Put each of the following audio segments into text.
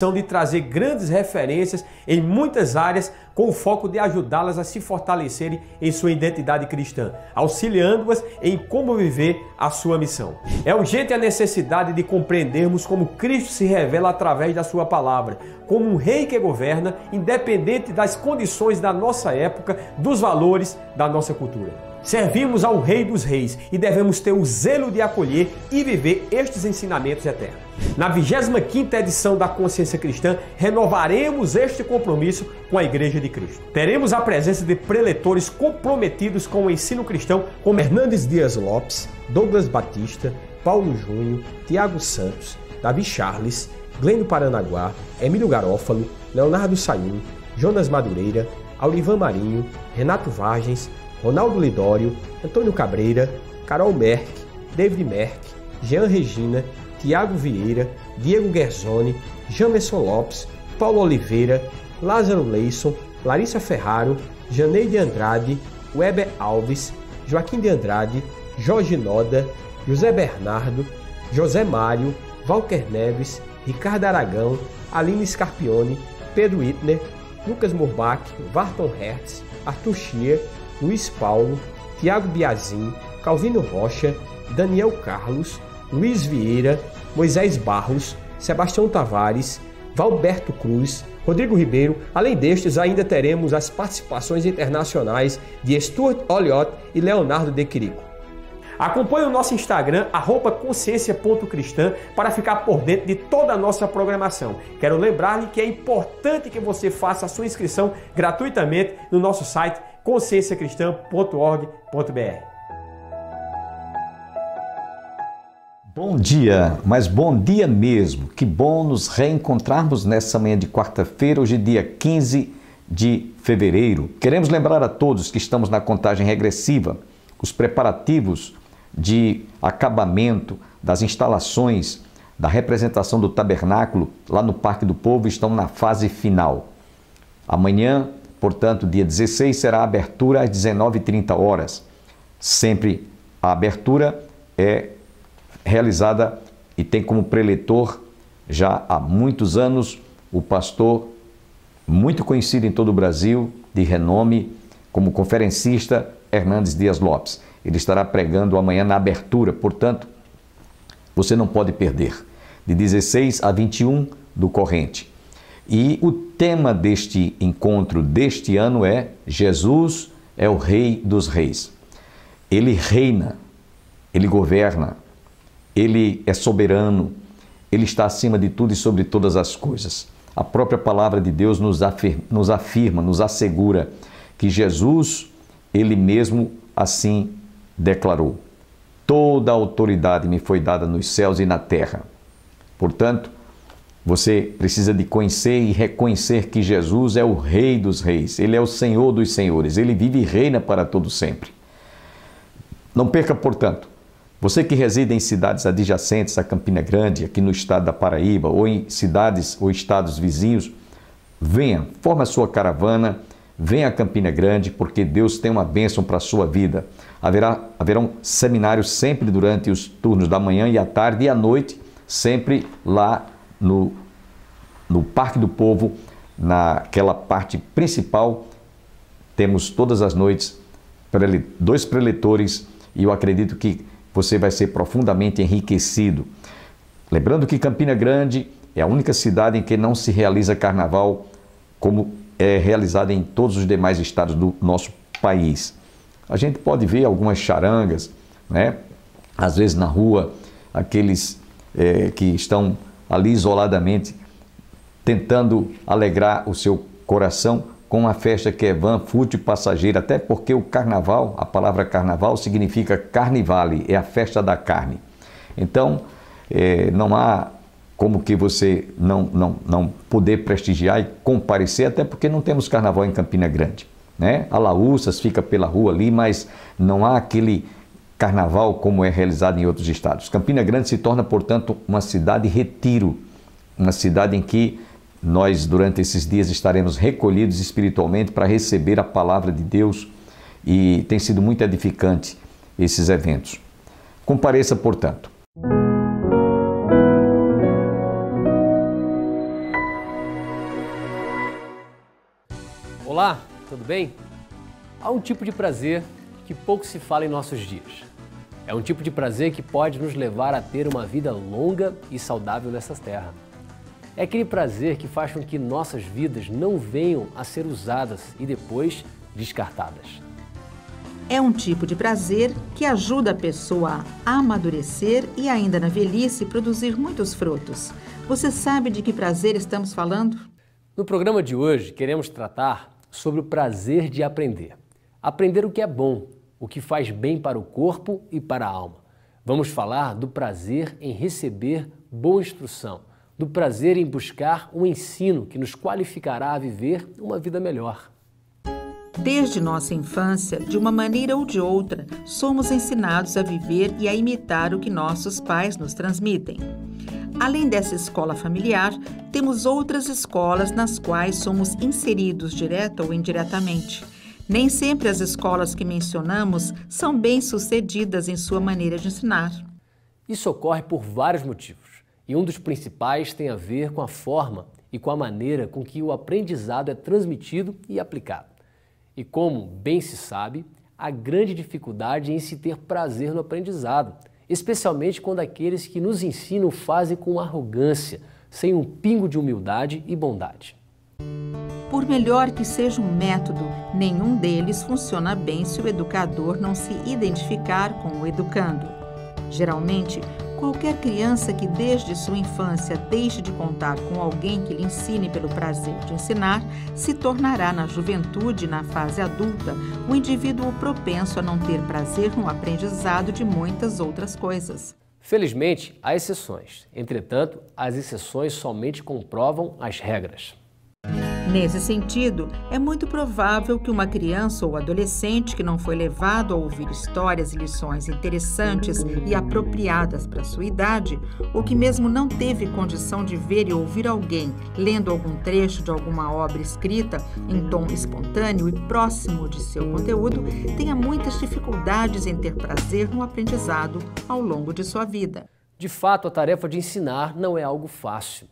de trazer grandes referências em muitas áreas com o foco de ajudá-las a se fortalecerem em sua identidade cristã, auxiliando-as em como viver a sua missão. É urgente a necessidade de compreendermos como Cristo se revela através da sua palavra, como um rei que governa, independente das condições da nossa época, dos valores da nossa cultura. Servimos ao Rei dos Reis e devemos ter o zelo de acolher e viver estes ensinamentos eternos. Na 25ª edição da Consciência Cristã, renovaremos este compromisso com a Igreja de Cristo. Teremos a presença de preletores comprometidos com o ensino cristão, como Hernandes Dias Lopes, Douglas Batista, Paulo Júnior, Tiago Santos, Davi Charles, Glênio Paranaguá, Emílio Garófalo, Leonardo Sayum, Jonas Madureira, Aurivan Marinho, Renato Vargens, Ronaldo Lidório, Antônio Cabreira, Carol Merck, David Merck, Jean Regina, Tiago Vieira, Diego Guerzoni, Jamerson Lopes, Paulo Oliveira, Lázaro Leison, Larissa Ferraro, Janeide Andrade, Weber Alves, Joaquim de Andrade, Jorge Noda, José Bernardo, José Mário, Walker Neves, Ricardo Aragão, Aline Scarpione, Pedro Ittner, Lucas Murbach, Varton Hertz, Arthur Schier, Luiz Paulo, Tiago Biazin, Calvino Rocha, Daniel Carlos, Luiz Vieira, Moisés Barros, Sebastião Tavares, Valberto Cruz, Rodrigo Ribeiro. Além destes, ainda teremos as participações internacionais de Stuart Olliott e Leonardo De Quirico. Acompanhe o nosso Instagram, @consciência.cristã, para ficar por dentro de toda a nossa programação. Quero lembrar-lhe que é importante que você faça a sua inscrição gratuitamente no nosso site conscienciacristã.org.br. Bom dia, mas bom dia mesmo. Que bom nos reencontrarmos nessa manhã de quarta-feira, hoje dia 15 de fevereiro. Queremos lembrar a todos que estamos na contagem regressiva, os preparativos de acabamento das instalações da representação do tabernáculo lá no Parque do Povo estão na fase final. Amanhã, portanto, dia 16, será a abertura às 19h30. Sempre a abertura é realizada e tem como preletor, já há muitos anos, o pastor muito conhecido em todo o Brasil, de renome, como conferencista, Hernandes Dias Lopes. Ele estará pregando amanhã na abertura, portanto, você não pode perder, de 16 a 21 do corrente. E o tema deste encontro deste ano é Jesus é o Rei dos Reis. Ele reina, ele governa, ele é soberano, ele está acima de tudo e sobre todas as coisas. A própria palavra de Deus nos afirma, nos assegura que Jesus, ele mesmo assim declarou: toda a autoridade me foi dada nos céus e na terra. Portanto, você precisa de conhecer e reconhecer que Jesus é o Rei dos Reis, ele é o Senhor dos Senhores, ele vive e reina para todo sempre. Não perca, portanto, você que reside em cidades adjacentes a Campina Grande, aqui no estado da Paraíba, ou em cidades ou estados vizinhos, venha, forma a sua caravana, venha a Campina Grande, porque Deus tem uma bênção para a sua vida. Haverão seminários sempre durante os turnos da manhã e à tarde e à noite, sempre lá no Parque do Povo, naquela parte principal. Temos todas as noites 2 preletores e eu acredito que você vai ser profundamente enriquecido. Lembrando que Campina Grande é a única cidade em que não se realiza carnaval como é realizado em todos os demais estados do nosso país. A gente pode ver algumas charangas, né? Às vezes na rua, aqueles que estão ali isoladamente tentando alegrar o seu coração com uma festa que é vã, fútil, passageira, até porque o carnaval, a palavra carnaval significa carnivale, é a festa da carne. Então, não há como que você não poder prestigiar e comparecer, até porque não temos carnaval em Campina Grande, né? Alaúças fica pela rua ali, mas não há aquele carnaval como é realizado em outros estados. Campina Grande se torna, portanto, uma cidade retiro, uma cidade em que nós, durante esses dias, estaremos recolhidos espiritualmente para receber a palavra de Deus e tem sido muito edificante esses eventos. Compareça, portanto. Olá, tudo bem? Há um tipo de prazer que pouco se fala em nossos dias. É um tipo de prazer que pode nos levar a ter uma vida longa e saudável nessa terra. É aquele prazer que faz com que nossas vidas não venham a ser usadas e depois descartadas. É um tipo de prazer que ajuda a pessoa a amadurecer e ainda na velhice produzir muitos frutos. Você sabe de que prazer estamos falando? No programa de hoje, queremos tratar sobre o prazer de aprender. Aprender o que é bom, o que faz bem para o corpo e para a alma. Vamos falar do prazer em receber boa instrução, do prazer em buscar um ensino que nos qualificará a viver uma vida melhor. Desde nossa infância, de uma maneira ou de outra, somos ensinados a viver e a imitar o que nossos pais nos transmitem. Além dessa escola familiar, temos outras escolas nas quais somos inseridos direta ou indiretamente. Nem sempre as escolas que mencionamos são bem-sucedidas em sua maneira de ensinar. Isso ocorre por vários motivos, e um dos principais tem a ver com a forma e com a maneira com que o aprendizado é transmitido e aplicado. E como bem se sabe, há grande dificuldade em se ter prazer no aprendizado, especialmente quando aqueles que nos ensinam fazem com arrogância, sem um pingo de humildade e bondade. Por melhor que seja um método, nenhum deles funciona bem se o educador não se identificar com o educando. Geralmente, qualquer criança que desde sua infância deixe de contar com alguém que lhe ensine pelo prazer de ensinar, se tornará na juventude e na fase adulta um indivíduo propenso a não ter prazer no aprendizado de muitas outras coisas. Felizmente, há exceções. Entretanto, as exceções somente comprovam as regras. Nesse sentido, é muito provável que uma criança ou adolescente que não foi levado a ouvir histórias e lições interessantes e apropriadas para sua idade, ou que mesmo não teve condição de ver e ouvir alguém lendo algum trecho de alguma obra escrita em tom espontâneo e próximo de seu conteúdo, tenha muitas dificuldades em ter prazer no aprendizado ao longo de sua vida. De fato, a tarefa de ensinar não é algo fácil.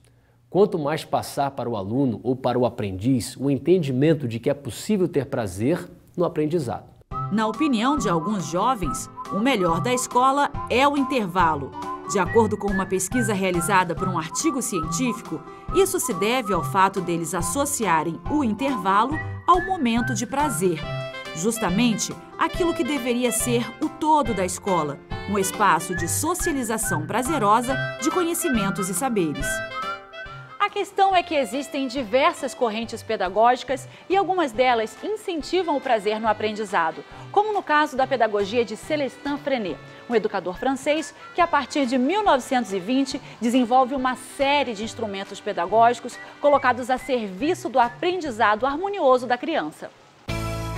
Quanto mais passar para o aluno ou para o aprendiz o entendimento de que é possível ter prazer no aprendizado. Na opinião de alguns jovens, o melhor da escola é o intervalo. De acordo com uma pesquisa realizada por um artigo científico, isso se deve ao fato deles associarem o intervalo ao momento de prazer. Justamente aquilo que deveria ser o todo da escola, um espaço de socialização prazerosa de conhecimentos e saberes. A questão é que existem diversas correntes pedagógicas e algumas delas incentivam o prazer no aprendizado, como no caso da pedagogia de Célestin Freinet, um educador francês que, a partir de 1920, desenvolve uma série de instrumentos pedagógicos colocados a serviço do aprendizado harmonioso da criança.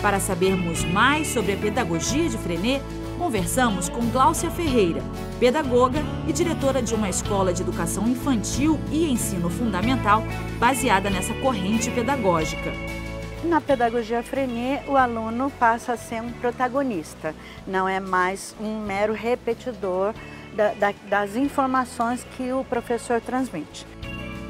Para sabermos mais sobre a pedagogia de Freinet, conversamos com Gláucia Ferreira, pedagoga e diretora de uma escola de educação infantil e ensino fundamental baseada nessa corrente pedagógica. Na pedagogia Freinet, o aluno passa a ser um protagonista, não é mais um mero repetidor das informações que o professor transmite.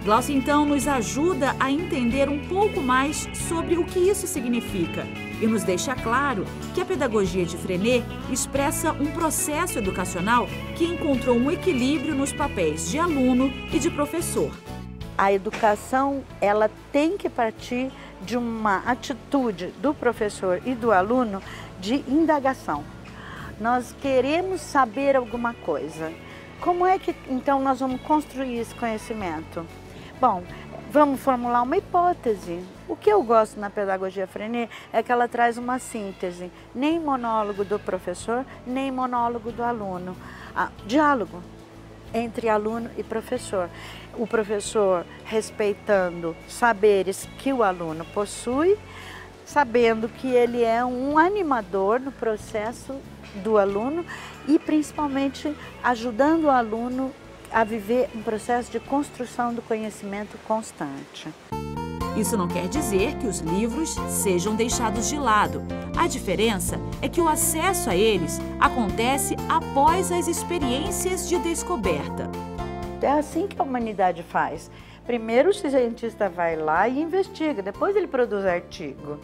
Gláucia, então, nos ajuda a entender um pouco mais sobre o que isso significa e nos deixa claro que a pedagogia de Freinet expressa um processo educacional que encontrou um equilíbrio nos papéis de aluno e de professor. A educação, ela tem que partir de uma atitude do professor e do aluno de indagação. Nós queremos saber alguma coisa. Como é que, então, nós vamos construir esse conhecimento? Bom, vamos formular uma hipótese. O que eu gosto na pedagogia Freinet é que ela traz uma síntese, nem monólogo do professor, nem monólogo do aluno. Diálogo entre aluno e professor. O professor respeitando saberes que o aluno possui, sabendo que ele é um animador no processo do aluno e principalmente ajudando o aluno a viver um processo de construção do conhecimento constante. Isso não quer dizer que os livros sejam deixados de lado. A diferença é que o acesso a eles acontece após as experiências de descoberta. É assim que a humanidade faz. Primeiro o cientista vai lá e investiga, depois ele produz artigo.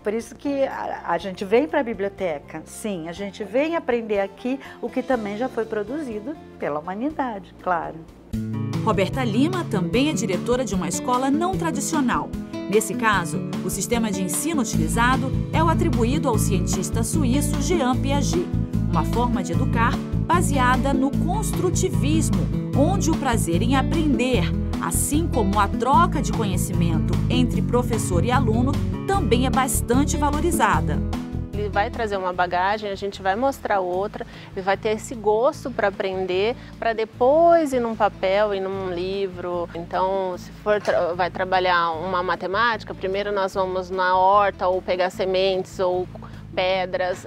Por isso que a gente vem para a biblioteca, sim, a gente vem aprender aqui o que também já foi produzido pela humanidade, claro. Roberta Lima também é diretora de uma escola não tradicional. Nesse caso, o sistema de ensino utilizado é o atribuído ao cientista suíço Jean Piaget, uma forma de educar baseada no construtivismo, onde o prazer em aprender, assim como a troca de conhecimento entre professor e aluno, também é bastante valorizada. Ele vai trazer uma bagagem, a gente vai mostrar outra, ele vai ter esse gosto para aprender, para depois ir num papel, ir num livro. Então, se for vai trabalhar uma matemática, primeiro nós vamos na horta ou pegar sementes ou pedras,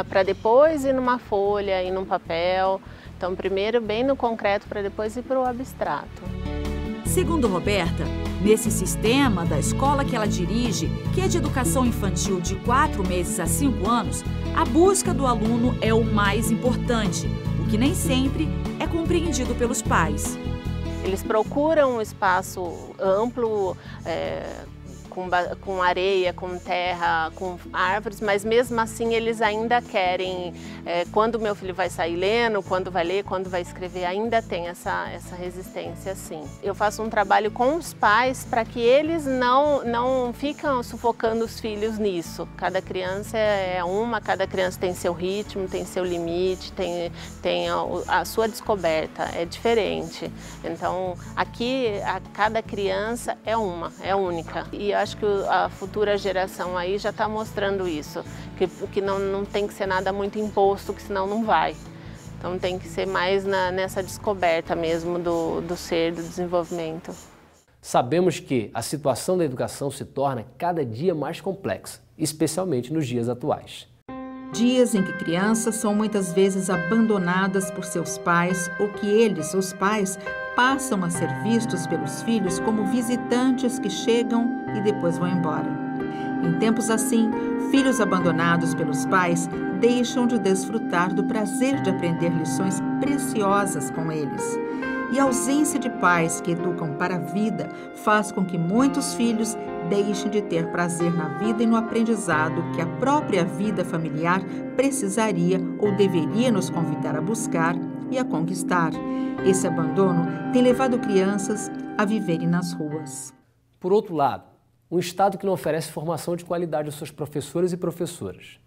para depois ir numa folha, ir num papel. Então, primeiro bem no concreto para depois ir para o abstrato. Segundo Roberta, nesse sistema da escola que ela dirige, que é de educação infantil de 4 meses a 5 anos, a busca do aluno é o mais importante, o que nem sempre é compreendido pelos pais. Eles procuram um espaço amplo, com areia, com terra, com árvores, mas mesmo assim eles ainda querem, quando meu filho vai sair lendo, quando vai ler, quando vai escrever, ainda tem essa resistência, sim. Eu faço um trabalho com os pais para que eles não ficam sufocando os filhos nisso. Cada criança é uma, cada criança tem seu ritmo, tem seu limite, tem a sua descoberta, é diferente. Então, aqui, cada criança é única. E eu acho que a futura geração aí já está mostrando isso, que não tem que ser nada muito imposto, que senão não vai. Então tem que ser mais nessa descoberta mesmo do ser, do desenvolvimento. Sabemos que a situação da educação se torna cada dia mais complexa, especialmente nos dias atuais. Dias em que crianças são muitas vezes abandonadas por seus pais ou que eles, os pais, passam a ser vistos pelos filhos como visitantes que chegam e depois vão embora. Em tempos assim, filhos abandonados pelos pais deixam de desfrutar do prazer de aprender lições preciosas com eles. E a ausência de pais que educam para a vida faz com que muitos filhos deixem de ter prazer na vida e no aprendizado que a própria vida familiar precisaria ou deveria nos convidar a buscar e a conquistar. Esse abandono tem levado crianças a viverem nas ruas. Por outro lado, um Estado que não oferece formação de qualidade aos seus professores e professoras,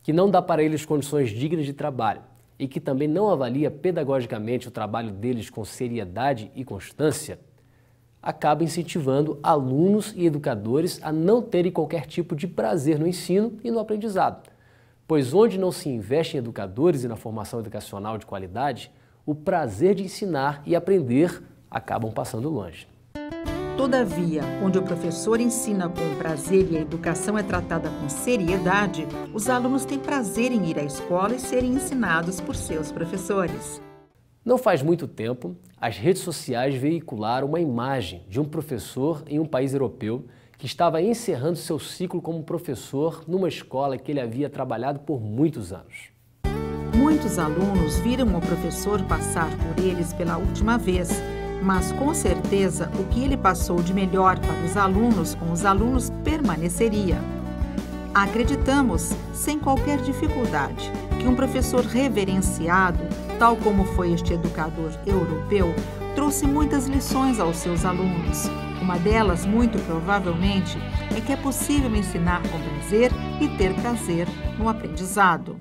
que não dá para eles condições dignas de trabalho e que também não avalia pedagogicamente o trabalho deles com seriedade e constância, acaba incentivando alunos e educadores a não terem qualquer tipo de prazer no ensino e no aprendizado, pois onde não se investe em educadores e na formação educacional de qualidade, o prazer de ensinar e aprender acabam passando longe. Todavia, onde o professor ensina com prazer e a educação é tratada com seriedade, os alunos têm prazer em ir à escola e serem ensinados por seus professores. Não faz muito tempo, as redes sociais veicularam uma imagem de um professor em um país europeu que estava encerrando seu ciclo como professor numa escola que ele havia trabalhado por muitos anos. Muitos alunos viram o professor passar por eles pela última vez, mas com certeza o que ele passou de melhor para os alunos com os alunos permaneceria. Acreditamos, sem qualquer dificuldade, que um professor reverenciado, tal como foi este educador europeu, trouxe muitas lições aos seus alunos. Uma delas, muito provavelmente, é que é possível ensinar com prazer e ter prazer no aprendizado.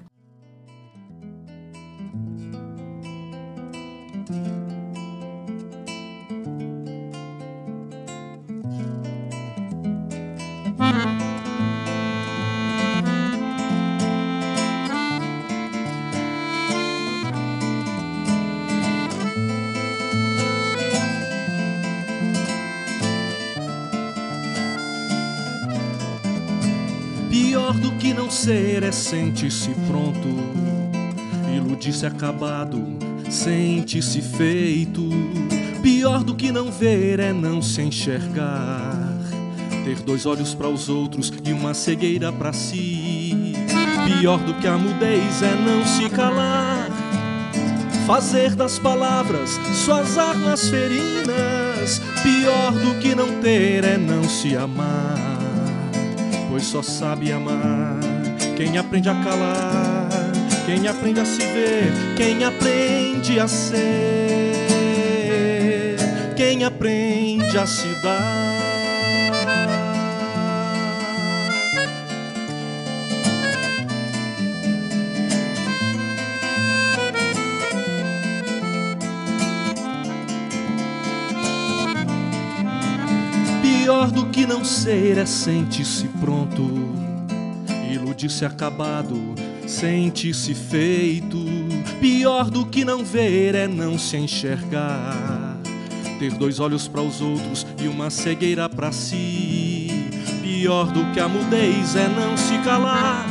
Pior do que não ser é sentir-se pronto, iludir-se acabado, sente-se feito. Pior do que não ver é não se enxergar, ter 2 olhos para os outros e uma cegueira para si. Pior do que a mudez é não se calar, fazer das palavras suas armas ferinas, Pior do que não ter é não se amar, pois só sabe amar quem aprende a calar, quem aprende a se ver, quem aprende a ser, quem aprende a se dar. Pior do que não ser é sentir-se pronto, iludir-se acabado, sentir-se feito. Pior do que não ver é não se enxergar, ter dois olhos para os outros e uma cegueira para si. Pior do que a mudez é não se calar,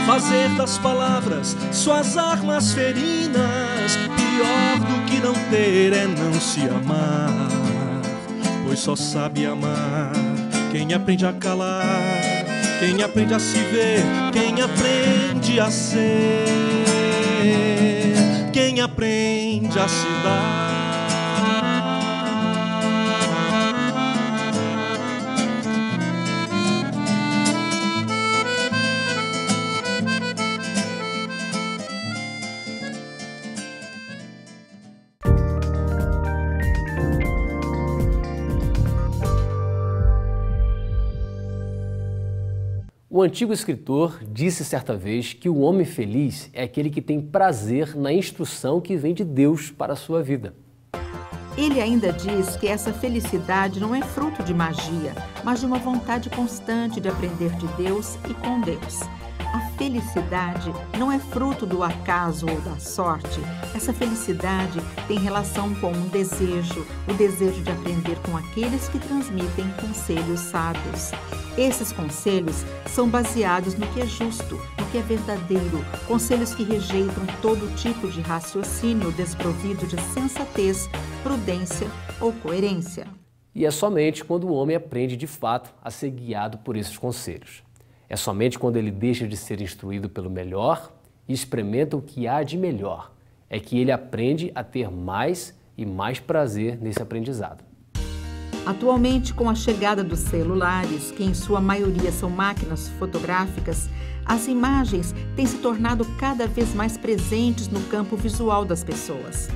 fazer das palavras suas armas ferinas. Pior do que não ter é não se amar, pois só sabe amar quem aprende a calar, quem aprende a se ver, quem aprende a ser, quem aprende a se dar. O antigo escritor disse certa vez que o homem feliz é aquele que tem prazer na instrução que vem de Deus para a sua vida. Ele ainda diz que essa felicidade não é fruto de magia, mas de uma vontade constante de aprender de Deus e com Deus. A felicidade não é fruto do acaso ou da sorte. Essa felicidade tem relação com um desejo, o desejo de aprender com aqueles que transmitem conselhos sábios. Esses conselhos são baseados no que é justo, no que é verdadeiro, conselhos que rejeitam todo tipo de raciocínio desprovido de sensatez, prudência ou coerência. E é somente quando o homem aprende de fato a ser guiado por esses conselhos. É somente quando ele deixa de ser instruído pelo melhor e experimenta o que há de melhor, é que ele aprende a ter mais e mais prazer nesse aprendizado. Atualmente, com a chegada dos celulares, que em sua maioria são máquinas fotográficas, as imagens têm se tornado cada vez mais presentes no campo visual das pessoas.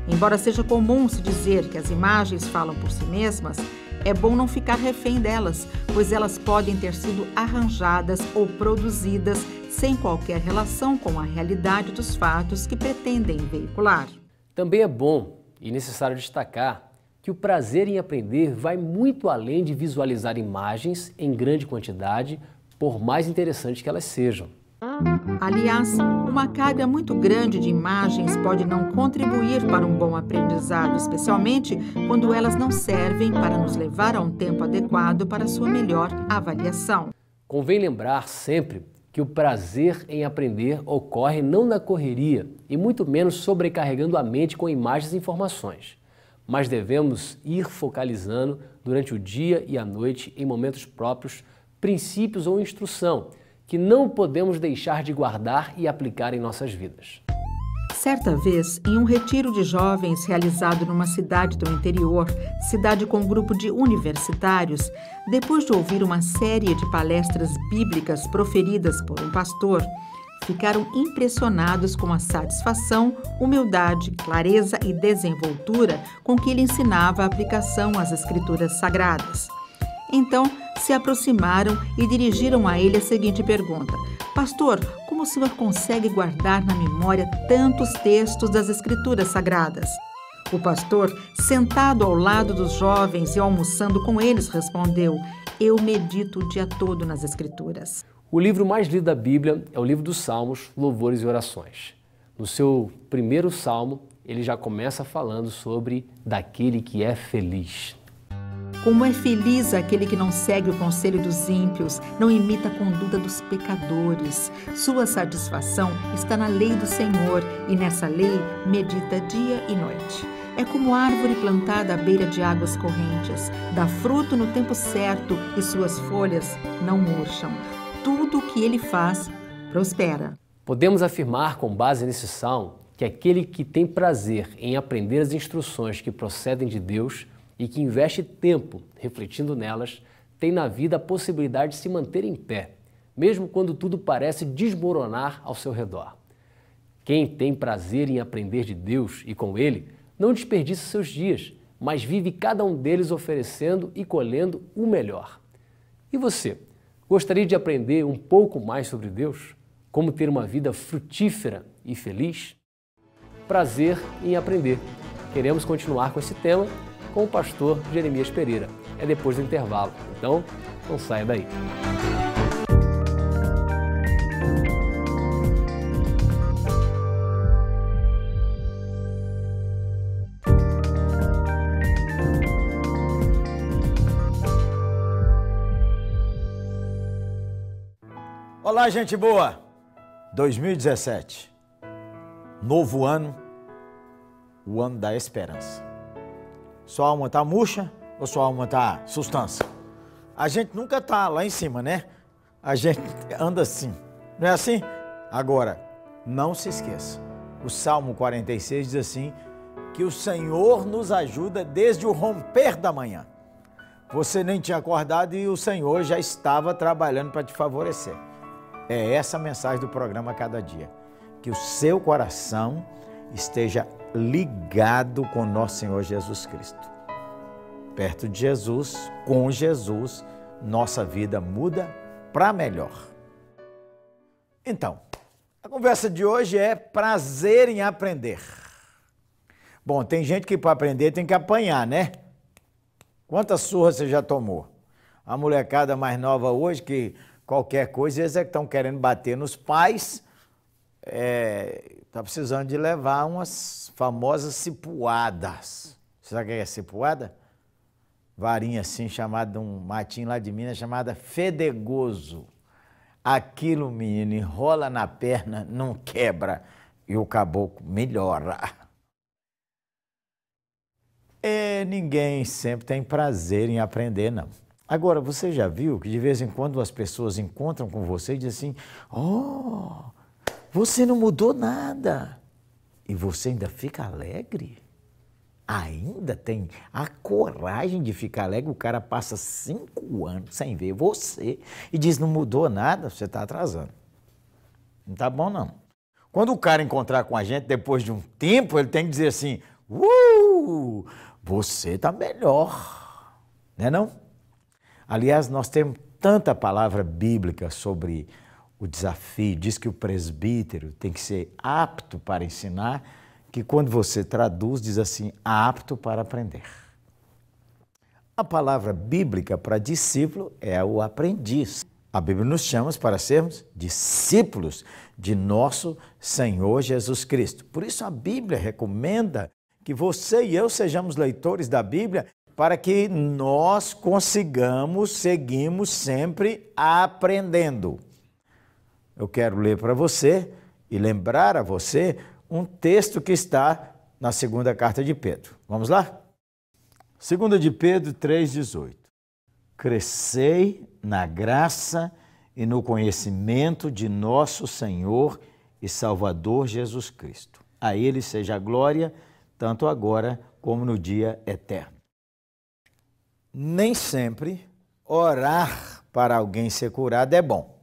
Embora seja comum se dizer que as imagens falam por si mesmas, é bom não ficar refém delas, pois elas podem ter sido arranjadas ou produzidas sem qualquer relação com a realidade dos fatos que pretendem veicular. Também é bom e necessário destacar que o prazer em aprender vai muito além de visualizar imagens em grande quantidade, por mais interessantes que elas sejam. Aliás, uma carga muito grande de imagens pode não contribuir para um bom aprendizado, especialmente quando elas não servem para nos levar a um tempo adequado para sua melhor avaliação. Convém lembrar sempre que o prazer em aprender ocorre não na correria e muito menos sobrecarregando a mente com imagens e informações, mas devemos ir focalizando durante o dia e a noite em momentos próprios, princípios ou instrução, que não podemos deixar de guardar e aplicar em nossas vidas. Certa vez, em um retiro de jovens realizado numa cidade do interior, cidade com um grupo de universitários, depois de ouvir uma série de palestras bíblicas proferidas por um pastor, ficaram impressionados com a satisfação, humildade, clareza e desenvoltura com que ele ensinava a aplicação às Escrituras Sagradas. Então, se aproximaram e dirigiram a ele a seguinte pergunta: Pastor, como o senhor consegue guardar na memória tantos textos das Escrituras Sagradas? O pastor, sentado ao lado dos jovens e almoçando com eles, respondeu: Eu medito o dia todo nas Escrituras. O livro mais lido da Bíblia é o livro dos Salmos, Louvores e Orações. No seu primeiro salmo, ele já começa falando sobre daquele que é feliz. Como é feliz aquele que não segue o conselho dos ímpios, não imita a conduta dos pecadores. Sua satisfação está na lei do Senhor e nessa lei medita dia e noite. É como árvore plantada à beira de águas correntes, dá fruto no tempo certo e suas folhas não murcham. Tudo o que ele faz prospera. Podemos afirmar com base nesse salmo que aquele que tem prazer em aprender as instruções que procedem de Deus e que investe tempo refletindo nelas, tem na vida a possibilidade de se manter em pé, mesmo quando tudo parece desmoronar ao seu redor. Quem tem prazer em aprender de Deus e com Ele, não desperdiça seus dias, mas vive cada um deles oferecendo e colhendo o melhor. E você, gostaria de aprender um pouco mais sobre Deus? Como ter uma vida frutífera e feliz? Prazer em aprender. Queremos continuar com esse tema com o pastor Jeremias Pereira. É depois do intervalo, então não saia daí. Olá, gente boa! 2017, novo ano, o ano da esperança. Sua alma tá murcha ou sua alma tá sustância? A gente nunca tá lá em cima, né? A gente anda assim, não é assim? Agora, não se esqueça, o Salmo 46 diz assim, que o Senhor nos ajuda desde o romper da manhã. Você nem tinha acordado e o Senhor já estava trabalhando para te favorecer. É essa a mensagem do programa Cada Dia. Que o seu coração esteja ligado com nosso Senhor Jesus Cristo. Perto de Jesus, com Jesus, nossa vida muda para melhor. Então, a conversa de hoje é prazer em aprender. Bom, tem gente que para aprender tem que apanhar, né? Quantas surras você já tomou? A molecada mais nova hoje que qualquer coisa, eles é que estão querendo bater nos pais, está precisando de levar umas famosas cipuadas. Você sabe o que é cipuada? Varinha assim, chamada, um matinho lá de Minas, chamada fedegoso. Aquilo, menino, enrola na perna, não quebra, e o caboclo melhora. Ninguém sempre tem prazer em aprender, não. Agora, você já viu que de vez em quando as pessoas encontram com você e dizem assim, oh, você não mudou nada. E você ainda fica alegre? Ainda tem a coragem de ficar alegre? O cara passa 5 anos sem ver você e diz, não mudou nada, você está atrasando. Não tá bom, não. Quando o cara encontrar com a gente depois de um tempo, ele tem que dizer assim, você está melhor, né não? Aliás, nós temos tanta palavra bíblica sobre o desafio, diz que o presbítero tem que ser apto para ensinar, que quando você traduz, diz assim, apto para aprender. A palavra bíblica para discípulo é o aprendiz. A Bíblia nos chama para sermos discípulos de nosso Senhor Jesus Cristo. Por isso a Bíblia recomenda que você e eu sejamos leitores da Bíblia, para que nós consigamos, seguimos sempre aprendendo. Eu quero ler para você e lembrar a você um texto que está na segunda carta de Pedro. Vamos lá? 2 de Pedro 3,18. Crescei na graça e no conhecimento de nosso Senhor e Salvador Jesus Cristo. A Ele seja a glória, tanto agora como no dia eterno. Nem sempre orar para alguém ser curado é bom.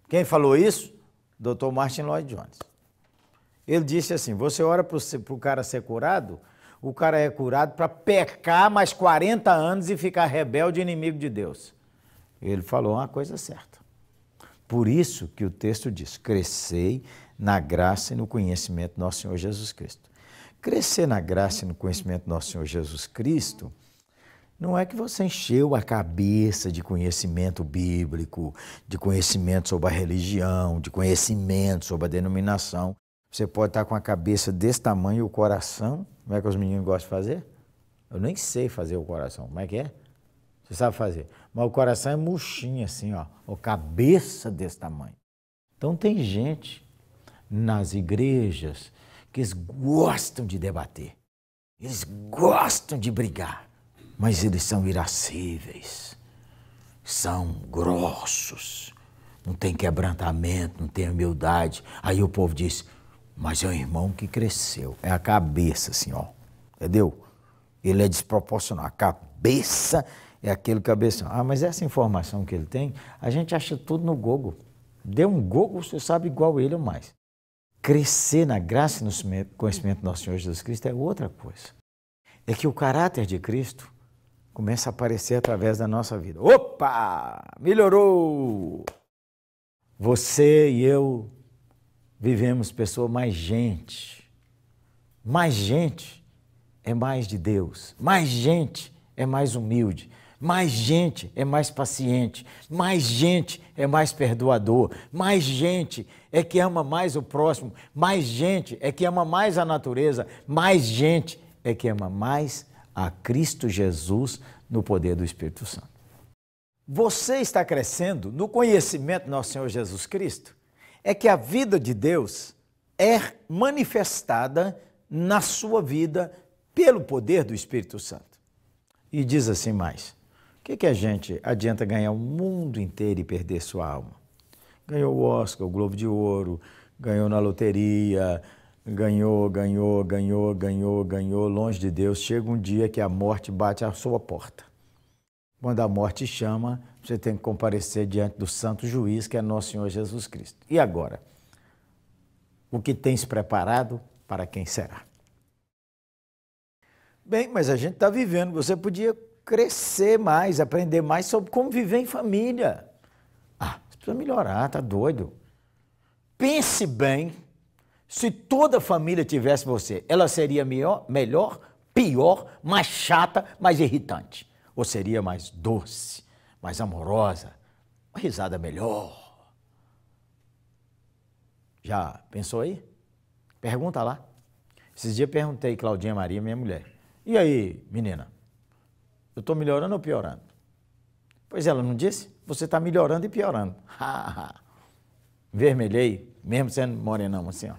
Quem falou isso? Dr. Martin Lloyd Jones. Ele disse assim, você ora para o cara ser curado, o cara é curado para pecar mais 40 anos e ficar rebelde e inimigo de Deus. Ele falou uma coisa certa. Por isso que o texto diz, crescei na graça e no conhecimento do nosso Senhor Jesus Cristo. Crescer na graça e no conhecimento do nosso Senhor Jesus Cristo não é que você encheu a cabeça de conhecimento bíblico, de conhecimento sobre a religião, de conhecimento sobre a denominação. Você pode estar com a cabeça desse tamanho e o coração, como é que os meninos gostam de fazer? Eu nem sei fazer o coração, como é que é? Você sabe fazer. Mas o coração é murchinho assim, ó, a cabeça desse tamanho. Então tem gente nas igrejas que eles gostam de debater, eles gostam de brigar. Mas eles são irascíveis, são grossos, não tem quebrantamento, não tem humildade. Aí o povo diz, Mas é um irmão que cresceu. É a cabeça, assim, ó. Entendeu? Ele é desproporcional. A cabeça é aquele cabeção. Ah, mas essa informação que ele tem, a gente acha tudo no Google. Dê um Google, você sabe igual ele ou mais. Crescer na graça e no conhecimento do nosso Senhor Jesus Cristo é outra coisa. É que o caráter de Cristo começa a aparecer através da nossa vida. Opa! Melhorou! Você e eu vivemos pessoa mais gente. Mais gente é mais de Deus. Mais gente é mais humilde. Mais gente é mais paciente. Mais gente é mais perdoador. Mais gente é que ama mais o próximo. Mais gente é que ama mais a natureza. Mais gente é que ama mais a Cristo Jesus no poder do Espírito Santo. Você está crescendo no conhecimento do nosso Senhor Jesus Cristo? É que a vida de Deus é manifestada na sua vida pelo poder do Espírito Santo. E diz assim mais, o que a gente adianta ganhar o mundo inteiro e perder sua alma? Ganhou o Oscar, o Globo de Ouro, ganhou na loteria, ganhou, longe de Deus. Chega um dia que a morte bate à sua porta. Quando a morte chama, você tem que comparecer diante do santo juiz, que é nosso Senhor Jesus Cristo. E agora? O que tens preparado para quem será? Bem, mas a gente está vivendo, você podia crescer mais, aprender mais sobre como viver em família. Ah, você precisa melhorar, tá doido? Pense bem, se toda a família tivesse você, ela seria melhor, pior, mais chata, mais irritante? Ou seria mais doce, mais amorosa, uma risada melhor? Já pensou aí? Pergunta lá. Esses dias perguntei, Claudinha Maria, minha mulher, e aí, menina, eu estou melhorando ou piorando? Pois ela não disse? Você está melhorando e piorando. Vermelhei, mesmo sendo morenão assim, ó.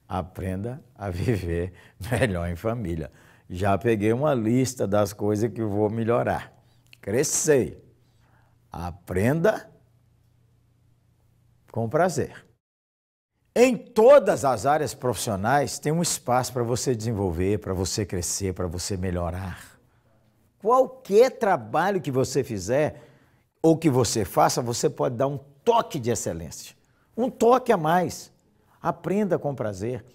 Aprenda a viver melhor em família. Já peguei uma lista das coisas que eu vou melhorar. Crescer. Aprenda com prazer. Em todas as áreas profissionais tem um espaço para você desenvolver, para você crescer, para você melhorar. Qualquer trabalho que você fizer ou que você faça, você pode dar um toque de excelência. Um toque a mais. Aprenda com prazer.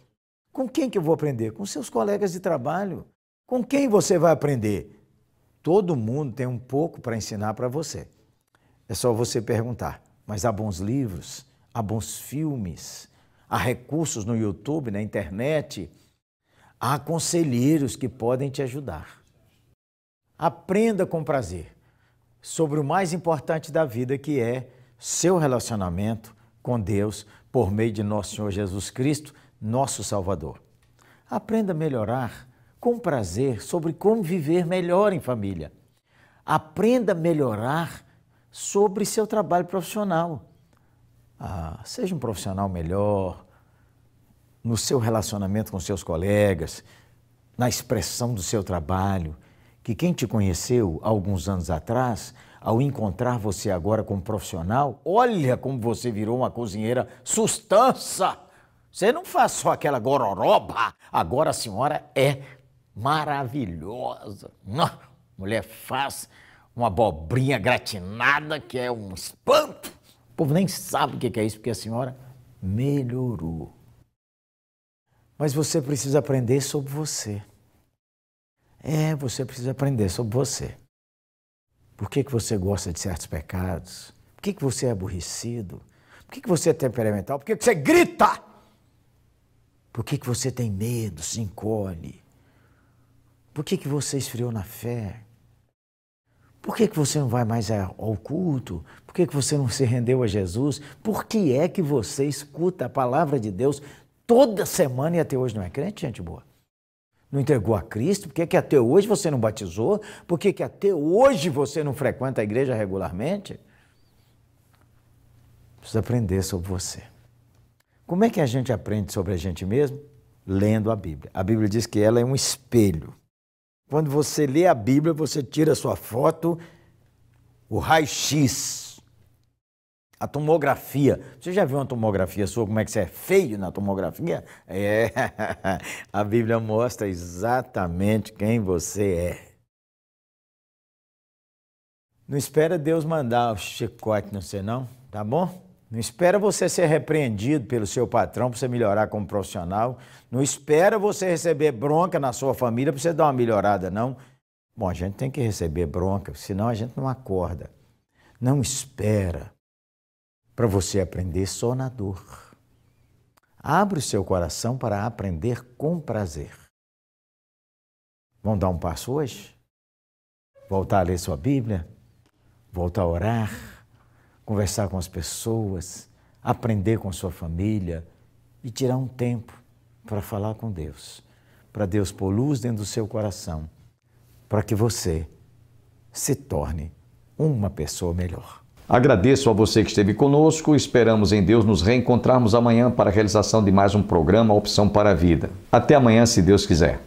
Com quem que eu vou aprender? Com seus colegas de trabalho. Com quem você vai aprender? Todo mundo tem um pouco para ensinar para você. É só você perguntar. Mas há bons livros, há bons filmes, há recursos no YouTube, na internet, há conselheiros que podem te ajudar. Aprenda com prazer sobre o mais importante da vida, que é seu relacionamento com Deus por meio de nosso Senhor Jesus Cristo, nosso Salvador. Aprenda a melhorar com prazer sobre como viver melhor em família. Aprenda a melhorar sobre seu trabalho profissional. Seja um profissional melhor no seu relacionamento com seus colegas, na expressão do seu trabalho, que quem te conheceu há alguns anos atrás, ao encontrar você agora como profissional, olha como você virou uma cozinheira sustância. Você não faz só aquela gororoba, agora a senhora é maravilhosa. Mulher faz uma abobrinha gratinada que é um espanto. O povo nem sabe o que é isso, porque a senhora melhorou. Mas você precisa aprender sobre você. Você precisa aprender sobre você. Por que você gosta de certos pecados? Por que você é aborrecido? Por que você é temperamental? Por que você grita? Por que você tem medo, se encolhe? Por que você esfriou na fé? Por que você não vai mais ao culto? Por que você não se rendeu a Jesus? Por que é que você escuta a palavra de Deus toda semana e até hoje não é crente, gente boa? Não entregou a Cristo? Por que até hoje você não batizou? Por que até hoje você não frequenta a igreja regularmente? Precisa aprender sobre você. Como é que a gente aprende sobre a gente mesmo? Lendo a Bíblia. A Bíblia diz que ela é um espelho. Quando você lê a Bíblia, você tira a sua foto, o raio-x. A tomografia. Você já viu uma tomografia sua, como é que você é feio na tomografia? É, a Bíblia mostra exatamente quem você é. Não espera Deus mandar o chicote no você não, tá bom? Não espera você ser repreendido pelo seu patrão para você melhorar como profissional. Não espera você receber bronca na sua família para você dar uma melhorada, não. Bom, a gente tem que receber bronca, senão a gente não acorda. Não espera para você aprender só na dor. Abre o seu coração para aprender com prazer. Vamos dar um passo hoje? Voltar a ler sua Bíblia? Voltar a orar? Conversar com as pessoas? Aprender com a sua família? E tirar um tempo para falar com Deus. Para Deus pôr luz dentro do seu coração. Para que você se torne uma pessoa melhor. Agradeço a você que esteve conosco. Esperamos em Deus nos reencontrarmos amanhã para a realização de mais um programa Opção para a Vida. Até amanhã, se Deus quiser.